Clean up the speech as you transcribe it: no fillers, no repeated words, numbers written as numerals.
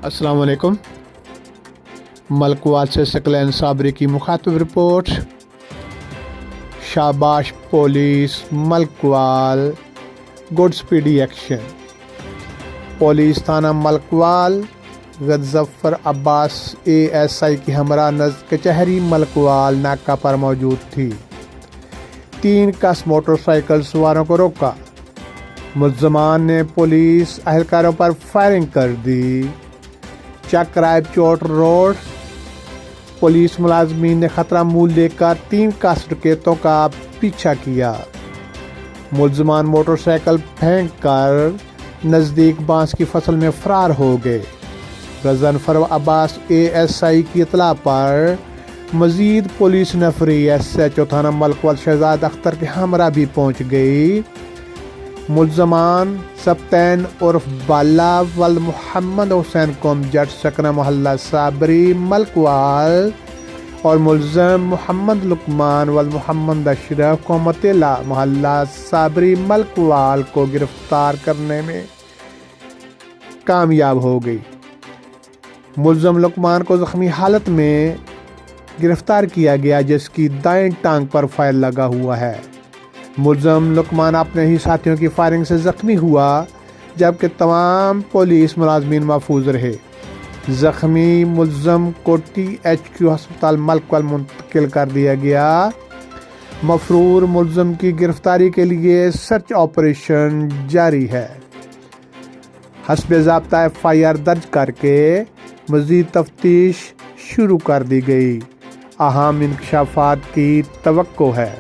अस्सलाम वालेकुम। मलकवाल से सकलैन साबरी की मुखातब रिपोर्ट। शाबाश police Malakwal, good speedy action. Police थाना मलकवाल गज़फ़र अब्बास ASI की हमरा नज़र कचहरी मलकवाल नाका पर मौजूद थी। 3 कस मोटरसाइकिल सवारों को रोका। मुल्ज़मान ने पुलिस अहलकारों पर फायरिंग कर दी। चक रायचोट रोड पुलिस मुलाजमीन ने खतरा मूल लेकर 3 कस डकैतों का पीछा किया। मुल्ज़मान मोटरसाइकिल फेंक कर नज़दीक बांस की फसल में फरार हो गए। गज़फ़र अब्बास ASI की इतला पर मज़ीद पुलिस नफरी SHO थाना मलकवाल शहजाद अख्तर के हमरा भी पहुँच गई। मुल्ज़मान सब्तैन उर्फ बाला वल मोहम्मद हुसैन कोम जट सकना मोहल्ला साबरी मलकवाल और मुल्ज़म मोहम्मद लुकमान वल मोहम्मद अशरफ कोमतेला मोहल्ला साबरी मलकवाल को गिरफ्तार करने में कामयाब हो गई। मुल्ज़म लुकमान को ज़ख्मी हालत में गिरफ्तार किया गया, जिसकी दाएं टांग पर फायर लगा हुआ है। मुल्ज़म लुकमान अपने ही साथियों की फायरिंग से ज़ख्मी हुआ, जबकि तमाम पुलिस मुलाजमीन महफूज रहे। ज़ख्मी मुल्ज़म को THQ अस्पताल मलकवाल मुंतकिल कर दिया गया। मफरूर मुल्ज़म की गिरफ्तारी के लिए सर्च ऑपरेशन जारी है। हस्बे ज़ाब्ता FIR दर्ज करके मज़ीद तफ्तीश शुरू कर दी गई। अहम इंकशाफात की तवक्को है।